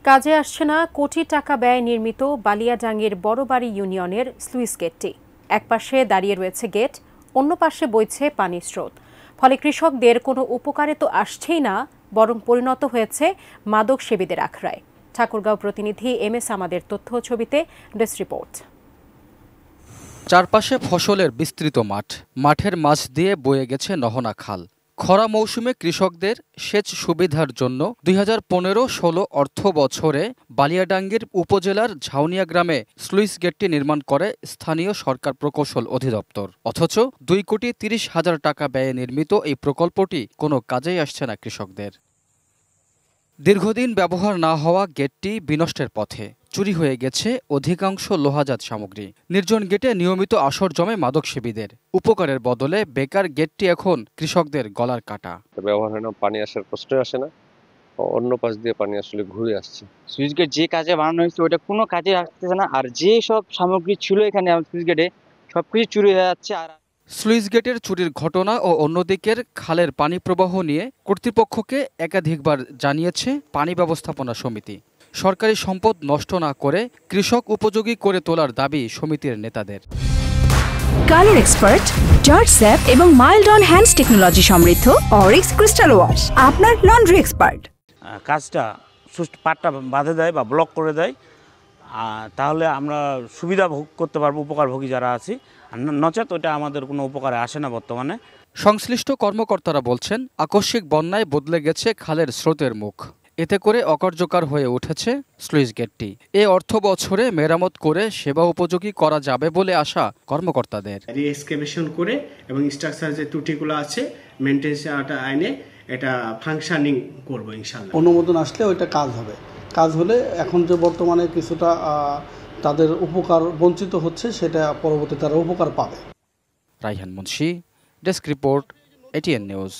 কাজে আসছে না কোটি টাকা ব্যয়ে নির্মিত বালিয়াডাঙ্গির বড়বাড়ি ইউনিয়নের স্লুইস গেটটি। একপাশে দাঁড়িয়ে রয়েছে গেট, অন্য পাশে বইছে পানির স্রোত। ফলে কৃষকদের কোনো উপকারে তো আসছেই না, বরং পরিণত হয়েছে মাদক সেবীদের আখড়ায়। ঠাকুরগাঁও প্রতিনিধি MS আমাদের তথ্য ছবিতে ডেস্ক রিপোর্ট। চারপাশে ফসলের বিস্তৃত মাঠ, মাঠের মাঝ দিয়ে বয়ে গেছে নহনা খাল। খরা মৌসুমে কৃষকদের সেচ সুবিধার জন্য 2015-16 অর্থ বছরে বালিয়াডাঙ্গির উপজেলার ঝাউনিয়া গ্রামে স্লুইস গেটটি নির্মাণ করে স্থানীয় সরকার প্রকৌশল অধিদপ্তর। অথচ 2,30,00,000 টাকা ব্যয়ে নির্মিত এই প্রকল্পটি কোনো কাজেই আসছে না কৃষকদের। দীর্ঘদিন ব্যবহার না হওয়া গেটটি বিনষ্টের পথে। চুরি হয়ে গেছে অধিকাংশ লোহাজাত সামগ্রী। নির্জন গেটে নিয়মিত আসর জমে মাদক সেবীদের। উপকারের বদলে বেকার গেটটি এখন কৃষকদের গলার কাটা। ব্যবহার হয় না, পানি আসার প্রশ্নই আসে না, অন্য পাশ দিয়ে পানি আসলে ঘুরে আসছে। সুইচ গেট যে কাজে বানানো হয়েছে ওটা কোনো কাজে আসতেছে না, আর যে সব সামগ্রী ছিল এখানে সুইচ গেটে সবকিছু চুরি হয়ে যাচ্ছে। আর স্লুইস গেটের চুরির ঘটনা ও অন্যদিকের খালের পানি প্রবাহ নিয়ে কর্তৃপক্ষকে একাধিকবার জানিয়েছে পানি ব্যবস্থাপনা সমিতি। সরকারি সম্পদ নষ্ট না করে কৃষক উপযোগী করে তোলার দাবি সমিতির নেতাদের। কালার এক্সপার্ট, জর্জ স্যাপ এবং মাইল্ড অন হ্যান্ডস টেকনোলজি সমৃদ্ধ অরিক্স ক্রিস্টাল ওয়াশ আপনার লন্ড্রি এক্সপার্ট। কাজটা পাটটা বাঁধে দেয় বা ব্লক করে দেয়, তাহলে আমরা সুবিধা ভোগ করতে পারবো, উপকারভোগী যারা আছি। নচেত ওটা আমাদের কোনো উপকারে আসে না বর্তমানে। সংশ্লিষ্ট কর্মকর্তারা বলছেন, আকস্মিক বন্যায় বদলে গেছে খালের স্রোতের মুখ। এতে করে অকার্যকর হয়ে উঠেছে স্লুইস গেটটি। এ অর্থ বছরে মেরামত করে সেবা উপযোগী করা যাবে বলে আশা কর্মকর্তাদের। রিএক্সকেভেশন করে এবং স্ট্রাকচার যে ত্রুটিগুলো আছে মেইনটেন্স আইনে এটা ফাংশনিং করব ইনশাআল্লাহ। অনুমোদন আসলে ওইটা কাজ হবে। কাজ হলে এখন যে বর্তমানে কিছুটা তাদের উপকার বঞ্চিত হচ্ছে, সেটা পরবর্তীতে তারা উপকার পাবে। Raihan Munshi, desk report, ATN news.